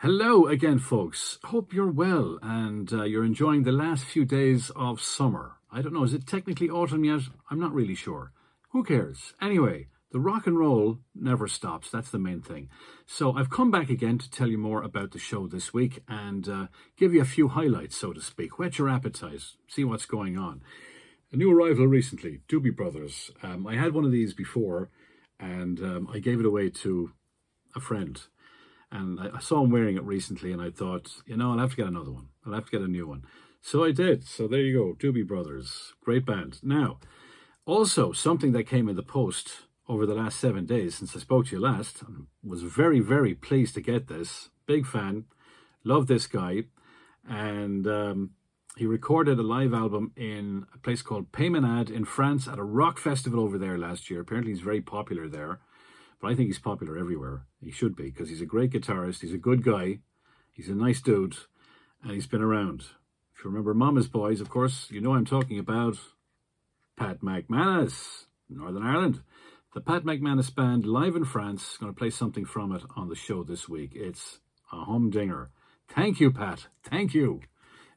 Hello again, folks. Hope you're well and you're enjoying the last few days of summer. I don't know, is it technically autumn yet? I'm not really sure. Who cares? Anyway, the rock and roll never stops. That's the main thing. So I've come back again to tell you more about the show this week and give you a few highlights, so to speak. Whet your appetite, see what's going on. A new arrival recently, Doobie Brothers. I had one of these before and I gave it away to a friend. And I saw him wearing it recently and I thought, I'll have to get another one. I'll have to get a new one. So I did. So there you go. Doobie Brothers. Great band. Now, also something that came in the post over the last 7 days since I spoke to you last. And was very, very pleased to get this. Big fan. Love this guy. And he recorded a live album in a place called Paymenade in France at a rock festival over there last year. Apparently he's very popular there. But I think he's popular everywhere. He should be, because he's a great guitarist. He's a good guy. He's a nice dude. And he's been around. If you remember Mama's Boys, of course, you know I'm talking about Pat McManus, Northern Ireland. The Pat McManus Band, live in France. Going to play something from it on the show this week. It's a humdinger. Thank you, Pat. Thank you.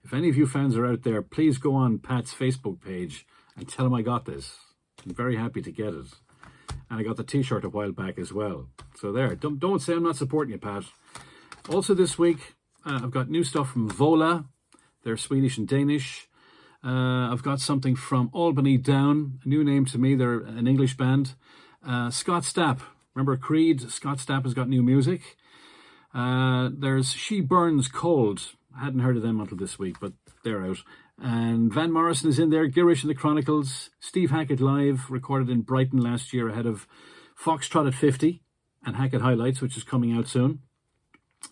If any of you fans are out there, please go on Pat's Facebook page and tell him I got this. I'm very happy to get it. And I got the t-shirt a while back as well. So there, don't say I'm not supporting you, Pat. Also this week, I've got new stuff from Vola. They're Swedish and Danish. I've got something from Albany Down, a new name to me. They're an English band. Scott Stapp. Remember Creed? Scott Stapp has got new music. There's She Burns Cold. I hadn't heard of them until this week, but they're out. And Van Morrison is in there, Girish and the Chronicles, Steve Hackett Live, recorded in Brighton last year ahead of Foxtrot at 50 and Hackett Highlights, which is coming out soon.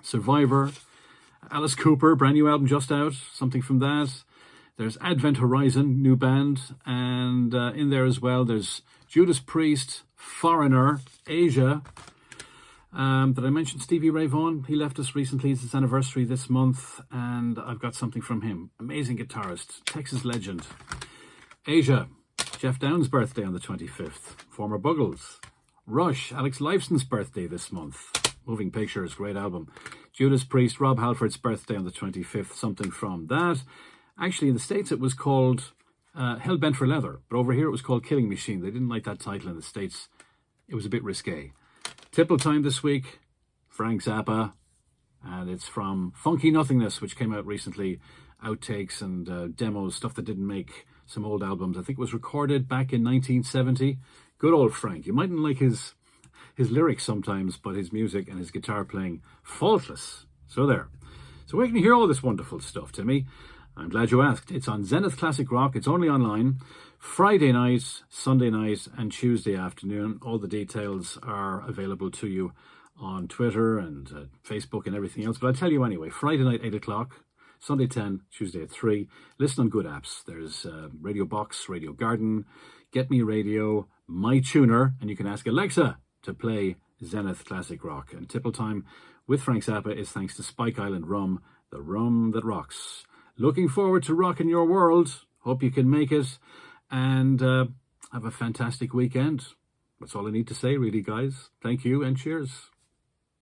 Survivor, Alice Cooper, brand new album just out, something from that. There's Advent Horizon, new band, and in there as well, there's Judas Priest, Foreigner, Asia. Did I mention Stevie Ray Vaughan? He left us recently. It's his anniversary this month, and I've got something from him. Amazing guitarist, Texas legend. Asia, Jeff Downes' birthday on the 25th. Former Buggles. Rush, Alex Lifeson's birthday this month. Moving Pictures, great album. Judas Priest, Rob Halford's birthday on the 25th. Something from that. Actually, in the States, it was called Hellbent for Leather, but over here it was called Killing Machine. They didn't like that title in the States. It was a bit risque. Tipple Time this week, Frank Zappa, and it's from Funky Nothingness, which came out recently, outtakes and demos, stuff that didn't make some old albums. I think it was recorded back in 1970. Good old Frank. You mightn't like his lyrics sometimes, but his music and his guitar playing, faultless. So there. So where can you hear all this wonderful stuff, Timmy? I'm glad you asked. It's on Zenith Classic Rock. It's only online. Friday night, Sunday night, and Tuesday afternoon. All the details are available to you on Twitter and Facebook and everything else. But I'll tell you anyway. Friday night, 8 o'clock. Sunday 10, Tuesday at 3. Listen on good apps. There's Radio Box, Radio Garden, Get Me Radio, My Tuner, and you can ask Alexa to play Zenith Classic Rock. And Tipple Time with Frank Zappa is thanks to Spike Island Rum, the rum that rocks. Looking forward to rocking your world. Hope you can make it. And have a fantastic weekend. That's all I need to say, really, guys. Thank you and cheers.